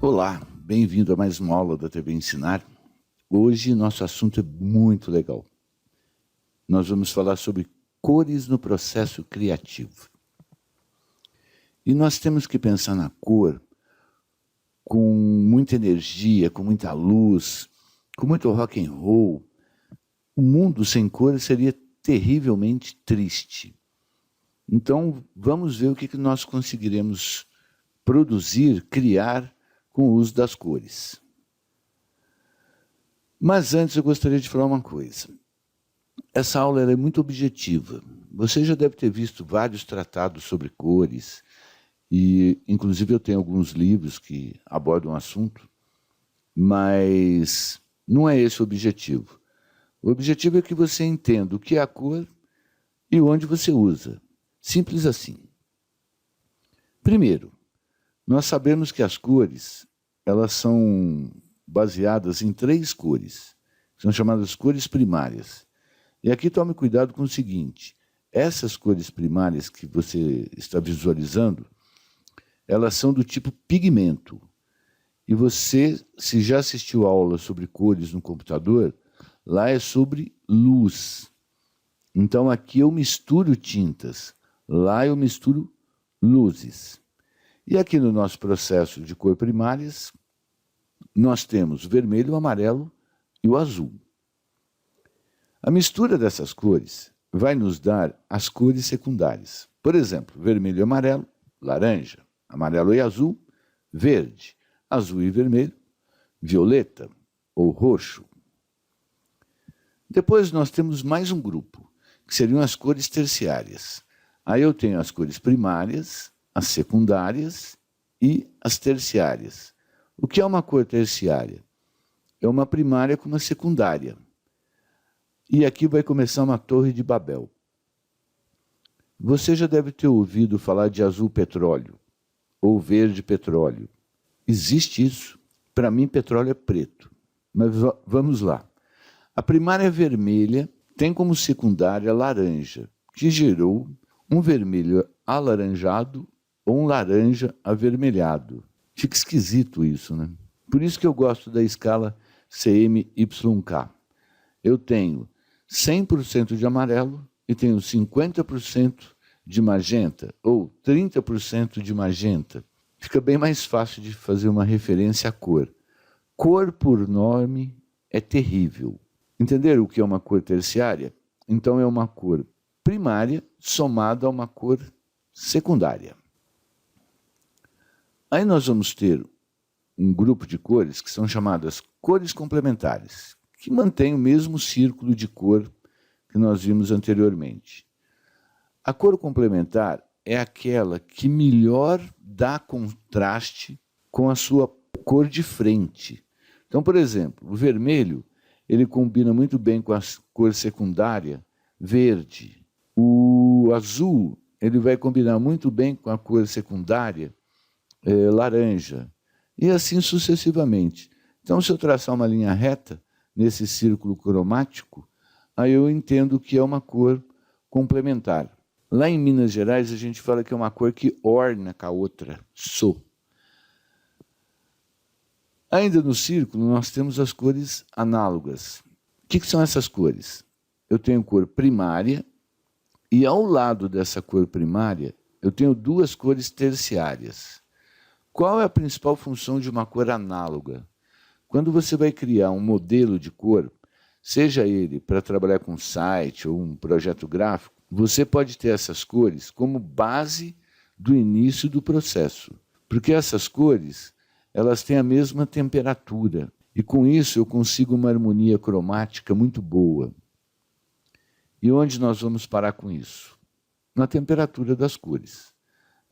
Olá, bem-vindo a mais uma aula da TV Ensinar. Hoje nosso assunto é muito legal. Nós vamos falar sobre cores no processo criativo. E nós temos que pensar na cor com muita energia, com muita luz, com muito rock and roll. O mundo sem cor seria terrivelmente triste. Então, vamos ver o que nós conseguiremos produzir, criar com o uso das cores. Mas antes eu gostaria de falar uma coisa. Essa aula é muito objetiva. Você já deve ter visto vários tratados sobre cores, e inclusive eu tenho alguns livros que abordam o assunto, mas não é esse o objetivo. O objetivo é que você entenda o que é a cor e onde você usa. Simples assim. Primeiro, nós sabemos que as cores, elas são baseadas em 3 cores, são chamadas cores primárias. E aqui tome cuidado com o seguinte, essas cores primárias que você está visualizando, elas são do tipo pigmento. E você, se já assistiu a aula sobre cores no computador, lá é sobre luz. Então aqui eu misturo tintas, lá eu misturo luzes. E aqui no nosso processo de cor primárias, nós temos o vermelho, o amarelo e o azul. A mistura dessas cores vai nos dar as cores secundárias. Por exemplo, vermelho e amarelo, laranja, amarelo e azul, verde, azul e vermelho, violeta ou roxo. Depois nós temos mais um grupo, que seriam as cores terciárias. Aí eu tenho as cores primárias, as secundárias e as terciárias. O que é uma cor terciária? É uma primária com uma secundária. E aqui vai começar uma torre de Babel. Você já deve ter ouvido falar de azul petróleo ou verde petróleo. Existe isso. Para mim, petróleo é preto. Mas vamos lá. A primária vermelha tem como secundária laranja, que gerou um vermelho alaranjado ou um laranja avermelhado. Fica esquisito isso, né? Por isso que eu gosto da escala CMYK. Eu tenho 100% de amarelo e tenho 50% de magenta ou 30% de magenta. Fica bem mais fácil de fazer uma referência à cor. Cor por nome é terrível. Entenderam o que é uma cor terciária? Então é uma cor primária somada a uma cor secundária. Aí nós vamos ter um grupo de cores que são chamadas cores complementares, que mantém o mesmo círculo de cor que nós vimos anteriormente. A cor complementar é aquela que melhor dá contraste com a sua cor de frente. Então, por exemplo, o vermelho, ele combina muito bem com a cor secundária verde. O azul, ele vai combinar muito bem com a cor secundária laranja. E assim sucessivamente. Então, se eu traçar uma linha reta nesse círculo cromático, aí eu entendo que é uma cor complementar. Lá em Minas Gerais, a gente fala que é uma cor que orna com a outra, Ainda no círculo, nós temos as cores análogas. O que são essas cores? Eu tenho cor primária, e ao lado dessa cor primária, eu tenho 2 cores terciárias. Qual é a principal função de uma cor análoga? Quando você vai criar um modelo de cor, seja ele para trabalhar com site ou um projeto gráfico, você pode ter essas cores como base do início do processo. Porque essas cores, elas têm a mesma temperatura. E com isso eu consigo uma harmonia cromática muito boa. E onde nós vamos parar com isso? Na temperatura das cores.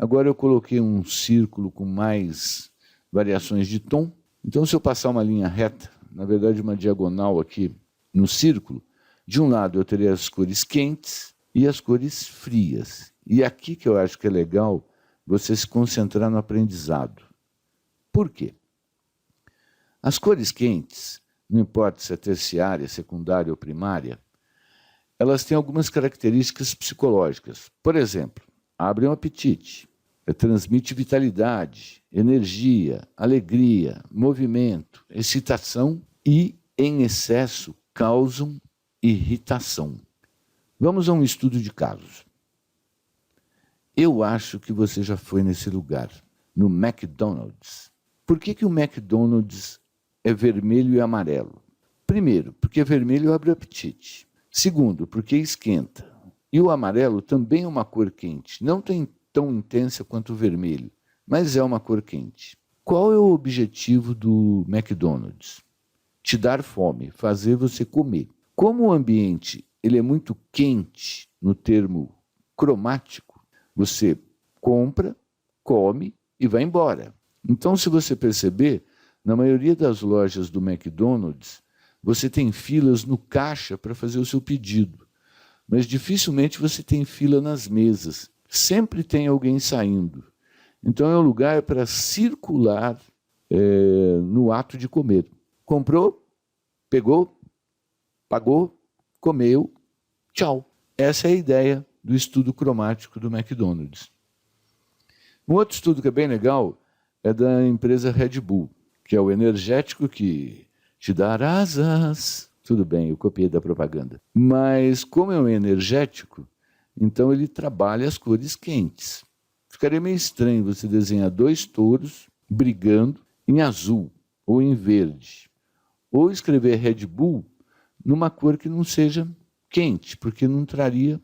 Agora eu coloquei um círculo com mais variações de tom. Então, se eu passar uma linha reta, na verdade uma diagonal aqui no círculo, de um lado eu terei as cores quentes e as cores frias. E aqui que eu acho que é legal você se concentrar no aprendizado. Por quê? As cores quentes, não importa se é terciária, secundária ou primária, elas têm algumas características psicológicas. Por exemplo, abrem um apetite. transmite vitalidade, energia, alegria, movimento, excitação e, em excesso, causam irritação. Vamos a um estudo de casos. Eu acho que você já foi nesse lugar, no McDonald's. Por que o McDonald's é vermelho e amarelo? Primeiro, porque vermelho abre o apetite. Segundo, porque esquenta. E o amarelo também é uma cor quente. Não tem tão intensa quanto o vermelho, mas é uma cor quente. Qual é o objetivo do McDonald's? Te dar fome, fazer você comer. Como o ambiente ele é muito quente, no termo cromático, você compra, come e vai embora. Então, se você perceber, na maioria das lojas do McDonald's, você tem filas no caixa para fazer o seu pedido, mas dificilmente você tem fila nas mesas. Sempre tem alguém saindo. Então é um lugar para circular no ato de comer. Comprou, pegou, pagou, comeu, tchau. Essa é a ideia do estudo cromático do McDonald's. Um outro estudo que é bem legal é da empresa Red Bull, que é o energético que te dá asas. Tudo bem, eu copiei da propaganda. Mas como é um energético, então ele trabalha as cores quentes. Ficaria meio estranho você desenhar 2 touros brigando em azul ou em verde. Ou escrever Red Bull numa cor que não seja quente, porque não traria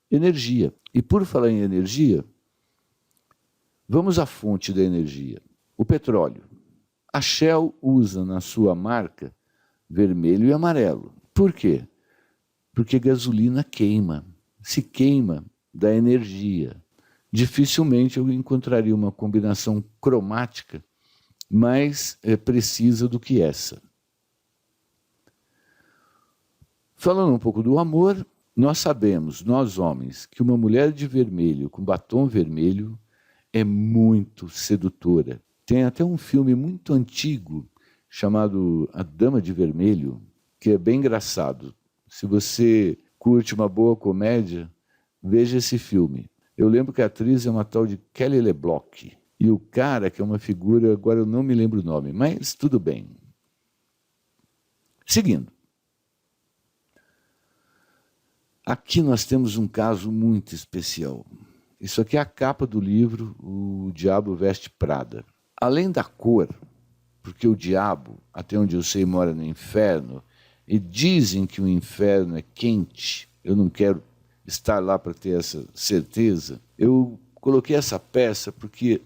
energia. E por falar em energia, vamos à fonte da energia. O petróleo. A Shell usa na sua marca vermelho e amarelo. Por quê? Porque gasolina queima. Se queima, dá energia. Dificilmente eu encontraria uma combinação cromática mais precisa do que essa. Falando um pouco do amor, nós sabemos, nós homens, que uma mulher de vermelho, com batom vermelho, é muito sedutora. Tem até um filme muito antigo chamado A Dama de Vermelho, que é bem engraçado. Se você curte uma boa comédia, veja esse filme. Eu lembro que a atriz é uma tal de Kelly LeBlanc. E o cara, que é uma figura, agora eu não me lembro o nome, mas tudo bem. Seguindo. Aqui nós temos um caso muito especial. Isso aqui é a capa do livro O Diabo Veste Prada. Além da cor, porque o diabo, até onde eu sei, mora no inferno, e dizem que o inferno é quente, eu não quero estar lá para ter essa certeza, eu coloquei essa peça porque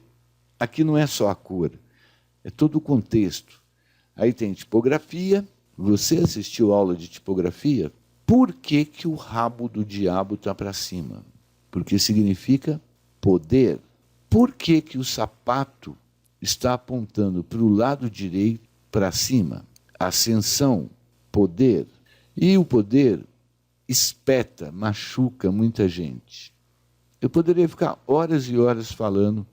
aqui não é só a cor, é todo o contexto. Aí tem tipografia. Você assistiu aula de tipografia? Por que o rabo do diabo está para cima? Porque significa poder. Por que o sapato está apontando para o lado direito, para cima? Ascensão, poder. E o poder espeta, machuca muita gente. Eu poderia ficar horas e horas falando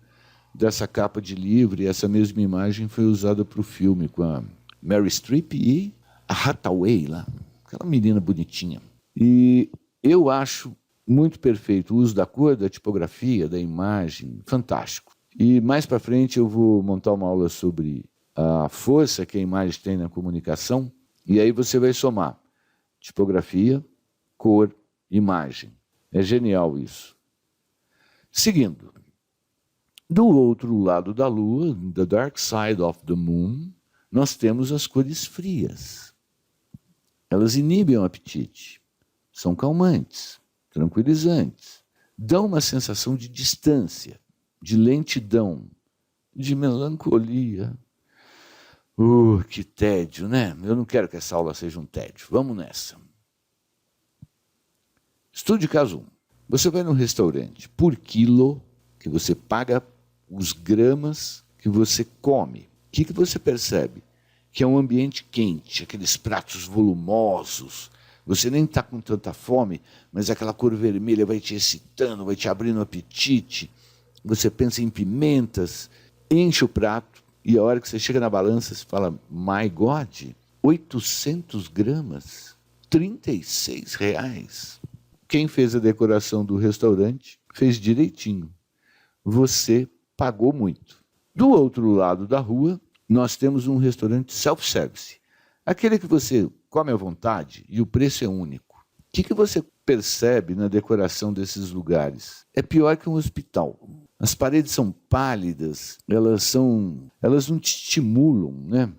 dessa capa de livro, e essa mesma imagem foi usada para o filme com a Mary Streep e a Hathaway lá, aquela menina bonitinha. E eu acho muito perfeito o uso da cor, da tipografia, da imagem, fantástico. E mais para frente eu vou montar uma aula sobre a força que a imagem tem na comunicação, e aí você vai somar tipografia, cor, imagem. É genial isso. Seguindo. Do outro lado da Lua, the dark side of the moon, nós temos as cores frias. Elas inibem o apetite, são calmantes, tranquilizantes, dão uma sensação de distância, de lentidão, de melancolia. Que tédio, né? Eu não quero que essa aula seja um tédio. Vamos nessa. Estude caso 1. Você vai num restaurante, por quilo que você paga os gramas que você come. O que você percebe? Que é um ambiente quente, aqueles pratos volumosos. Você nem está com tanta fome, mas aquela cor vermelha vai te excitando, vai te abrindo o apetite. Você pensa em pimentas, enche o prato, e a hora que você chega na balança, você fala, my God, 800 gramas, R$36. Quem fez a decoração do restaurante fez direitinho. você pagou muito. Do outro lado da rua, nós temos um restaurante self-service. Aquele que você come à vontade e o preço é único. O que você percebe na decoração desses lugares? É pior que um hospital. As paredes são pálidas, elas não te estimulam, né?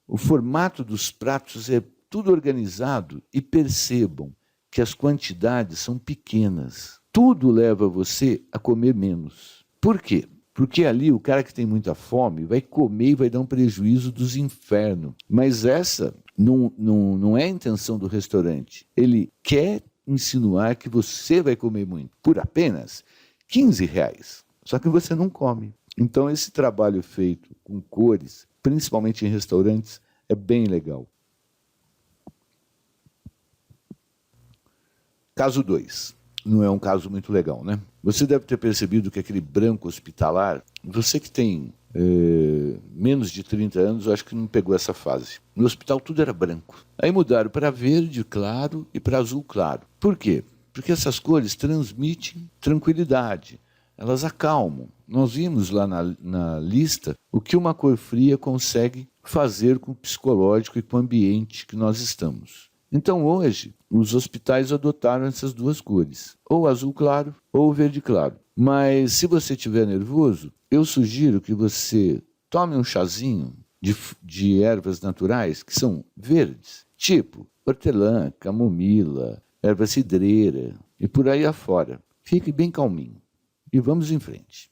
O formato dos pratos é tudo organizado e percebam que as quantidades são pequenas. Tudo leva você a comer menos. Por quê? Porque ali o cara que tem muita fome vai comer e vai dar um prejuízo dos infernos. Mas essa não é a intenção do restaurante. Ele quer insinuar que você vai comer muito por apenas R$ 15. Só que você não come. Então esse trabalho feito com cores, principalmente em restaurantes, é bem legal. Caso 2. Não é um caso muito legal, né? Você deve ter percebido que aquele branco hospitalar, você que tem menos de 30 anos, eu acho que não pegou essa fase. No hospital tudo era branco. Aí mudaram para verde claro e para azul claro. Por quê? Porque essas cores transmitem tranquilidade. Elas acalmam. Nós vimos lá na lista o que uma cor fria consegue fazer com o psicológico e com o ambiente que nós estamos. Então hoje, os hospitais adotaram essas duas cores, ou azul claro ou verde claro. Mas se você estiver nervoso, eu sugiro que você tome um chazinho de ervas naturais que são verdes, tipo hortelã, camomila, erva cidreira e por aí afora. Fique bem calminho e vamos em frente.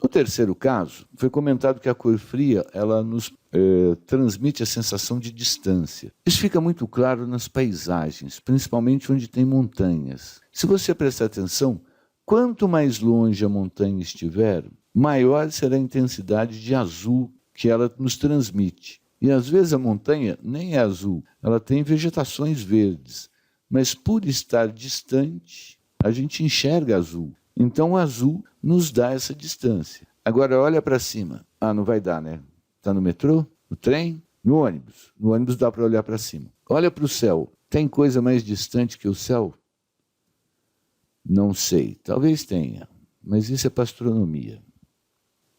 No terceiro caso, foi comentado que a cor fria ela nos transmite a sensação de distância. Isso fica muito claro nas paisagens, principalmente onde tem montanhas. Se você prestar atenção, quanto mais longe a montanha estiver, maior será a intensidade de azul que ela nos transmite. E às vezes a montanha nem é azul, ela tem vegetações verdes, mas por estar distante, a gente enxerga azul. Então o azul nos dá essa distância. Agora olha para cima. Ah, não vai dar, né? Está no metrô, no trem, no ônibus. No ônibus dá para olhar para cima. Olha para o céu. Tem coisa mais distante que o céu? Não sei. Talvez tenha. Mas isso é para astronomia.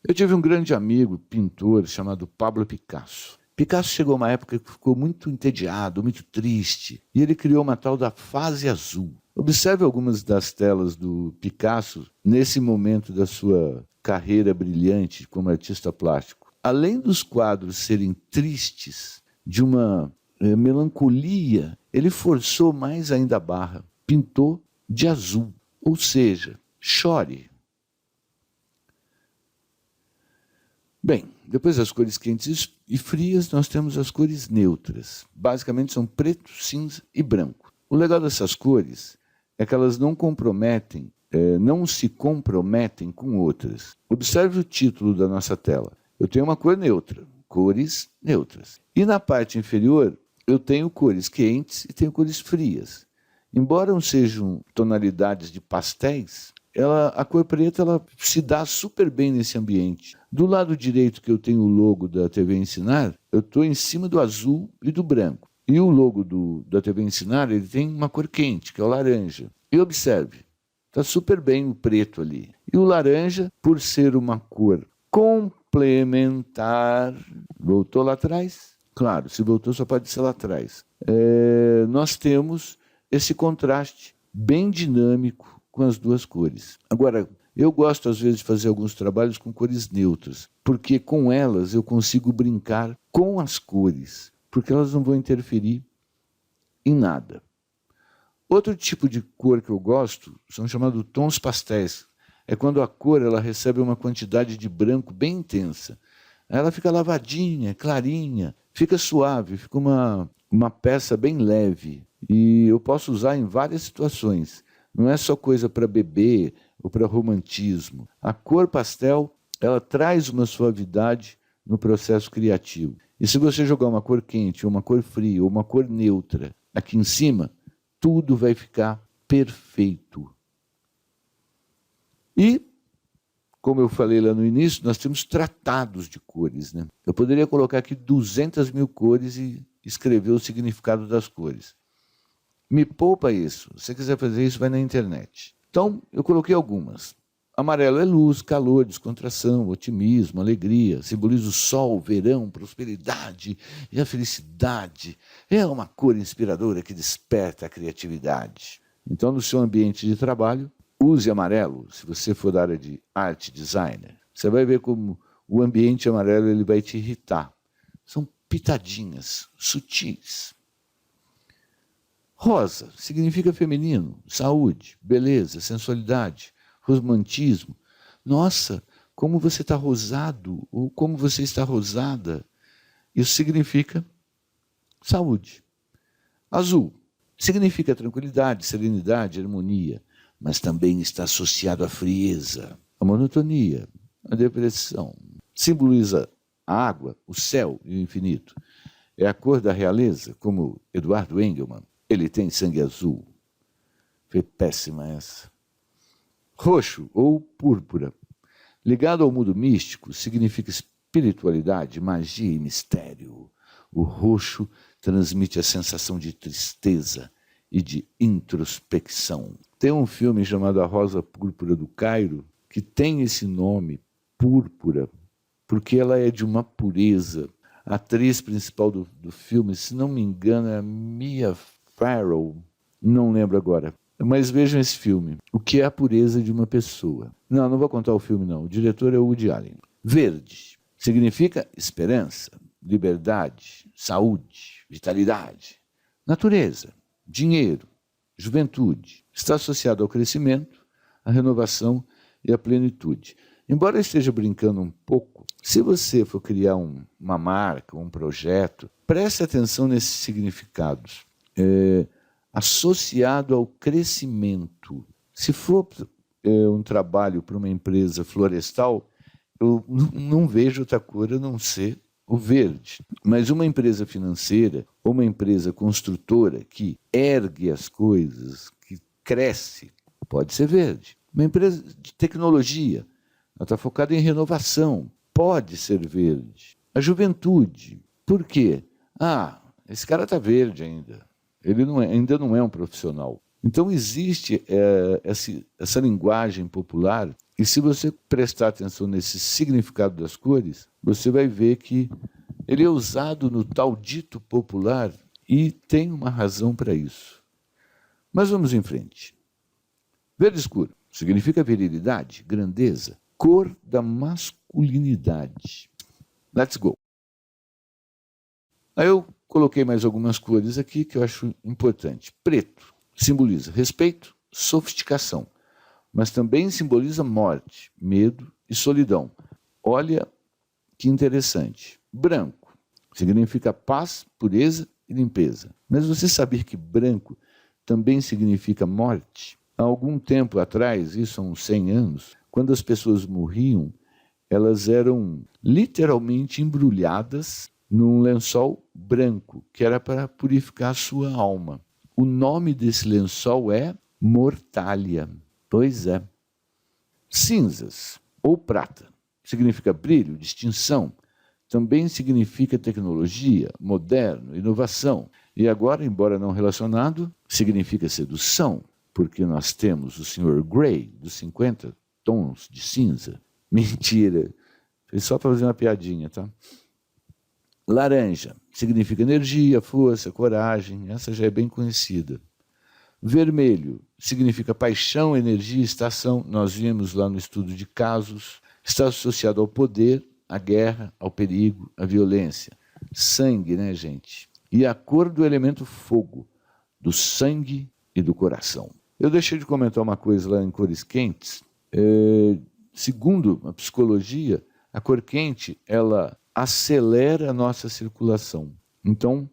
Eu tive um grande amigo, pintor, chamado Pablo Picasso. Picasso chegou a uma época que ficou muito entediado, muito triste. E ele criou uma tal da fase azul. Observe algumas das telas do Picasso nesse momento da sua carreira brilhante como artista plástico. Além dos quadros serem tristes, de uma melancolia, ele forçou mais ainda a barra. Pintou de azul, ou seja, chore. Bem, depois das cores quentes e frias, nós temos as cores neutras. Basicamente são preto, cinza e branco. O legal dessas cores é que elas não se comprometem com outras. Observe o título da nossa tela. Eu tenho uma cor neutra, cores neutras. E na parte inferior, eu tenho cores quentes e tenho cores frias. Embora não sejam tonalidades de pastéis, a cor preta ela se dá super bem nesse ambiente. Do lado direito, que eu tenho o logo da TV Ensinar, eu estou em cima do azul e do branco. E o logo da TV Ensinar ele tem uma cor quente, que é o laranja. E observe, está super bem o preto ali. E o laranja, por ser uma cor complementar, voltou lá atrás? Claro, se voltou só pode ser lá atrás. Nós temos esse contraste bem dinâmico com as duas cores. Agora, eu gosto às vezes de fazer alguns trabalhos com cores neutras, porque com elas eu consigo brincar com as cores, porque elas não vão interferir em nada. Outro tipo de cor que eu gosto são chamados tons pastéis. É quando a cor ela recebe uma quantidade de branco bem intensa. Ela fica lavadinha, clarinha, fica suave, fica uma peça bem leve. E eu posso usar em várias situações. Não é só coisa para beber ou para romantismo. A cor pastel, ela traz uma suavidade no processo criativo. E se você jogar uma cor quente, ou uma cor fria, ou uma cor neutra aqui em cima, tudo vai ficar perfeito. E, como eu falei lá no início, nós temos tratados de cores, né? Eu poderia colocar aqui 200 mil cores e escrever o significado das cores. Me poupa isso. Se você quiser fazer isso, vai na internet. Então, eu coloquei algumas. Amarelo é luz, calor, descontração, otimismo, alegria. Simboliza o sol, o verão, prosperidade e a felicidade. É uma cor inspiradora que desperta a criatividade. Então, no seu ambiente de trabalho, use amarelo, se você for da área de arte designer. Você vai ver como o ambiente amarelo ele vai te irritar. São pitadinhas, sutis. Rosa significa feminino, saúde, beleza, sensualidade, romantismo. Nossa, como você está rosado, ou como você está rosada. Isso significa saúde. Azul significa tranquilidade, serenidade, harmonia, mas também está associado à frieza, à monotonia, à depressão. Simboliza a água, o céu e o infinito. É a cor da realeza, como Eduardo Engelmann. Ele tem sangue azul. Foi péssima essa. Roxo ou púrpura. Ligado ao mundo místico, significa espiritualidade, magia e mistério. O roxo transmite a sensação de tristeza e de introspecção. Tem um filme chamado A Rosa Púrpura do Cairo, que tem esse nome, púrpura, porque ela é de uma pureza. A atriz principal do filme, se não me engano, é a Mia Farrow, não lembro agora. Mas vejam esse filme. O que é a pureza de uma pessoa? Não vou contar o filme, não. O diretor é o Woody Allen. Verde significa esperança, liberdade, saúde, vitalidade, natureza, dinheiro, juventude. Está associado ao crescimento, à renovação e à plenitude. Embora eu esteja brincando um pouco, se você for criar uma marca, um projeto, preste atenção nesses significados. Associado ao crescimento. Se for um trabalho para uma empresa florestal, eu não vejo outra cor a não ser o verde. Mas uma empresa financeira ou uma empresa construtora que ergue as coisas, que cresce, pode ser verde. Uma empresa de tecnologia, ela está focada em renovação, pode ser verde. A juventude, por quê? Esse cara está verde ainda. Ele ainda não é um profissional. Então existe essa linguagem popular, e se você prestar atenção nesse significado das cores, você vai ver que ele é usado no tal dito popular e tem uma razão para isso. Mas vamos em frente. Verde escuro significa virilidade, grandeza, cor da masculinidade. Let's go. Aí eu coloquei mais algumas cores aqui que eu acho importante. Preto simboliza respeito, sofisticação, mas também simboliza morte, medo e solidão. Olha que interessante. Branco significa paz, pureza e limpeza. Mas você sabia que branco também significa morte? Há algum tempo atrás, isso há uns 100 anos, quando as pessoas morriam, elas eram literalmente embrulhadas num lençol branco, que era para purificar a sua alma. O nome desse lençol é mortalha. Pois é. Cinzas, ou prata, significa brilho, distinção. Também significa tecnologia, moderno, inovação. E agora, embora não relacionado, significa sedução, porque nós temos o Sr. Grey, dos 50 tons de cinza. Mentira. Foi só para fazer uma piadinha, tá? Laranja significa energia, força, coragem. Essa já é bem conhecida. Vermelho significa paixão, energia, estação. Nós vimos lá no estudo de casos. Está associado ao poder, à guerra, ao perigo, à violência. Sangue, né, gente? E a cor do elemento fogo, do sangue e do coração. Eu deixei de comentar uma coisa lá em cores quentes. Segundo a psicologia, a cor quente, ela acelera a nossa circulação. Então,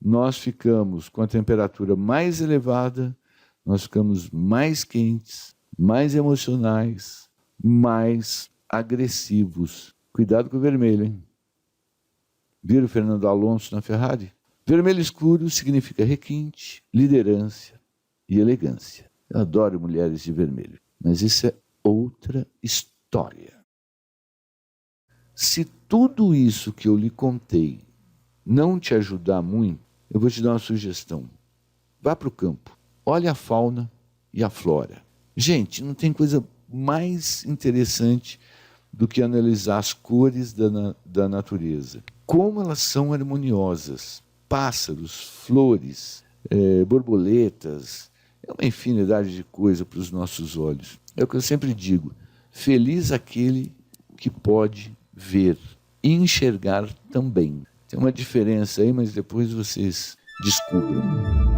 nós ficamos com a temperatura mais elevada, nós ficamos mais quentes, mais emocionais, mais agressivos. Cuidado com o vermelho, hein? Viram o Fernando Alonso na Ferrari? Vermelho escuro significa requinte, liderança e elegância. Eu adoro mulheres de vermelho, mas isso é outra história. Se tudo isso que eu lhe contei não te ajudar muito, eu vou te dar uma sugestão. Vá para o campo, olhe a fauna e a flora. Gente, não tem coisa mais interessante do que analisar as cores da natureza. Como elas são harmoniosas. Pássaros, flores, borboletas, é uma infinidade de coisas para os nossos olhos. É o que eu sempre digo, feliz aquele que pode ver e enxergar também. Tem uma diferença aí, mas depois vocês descubram.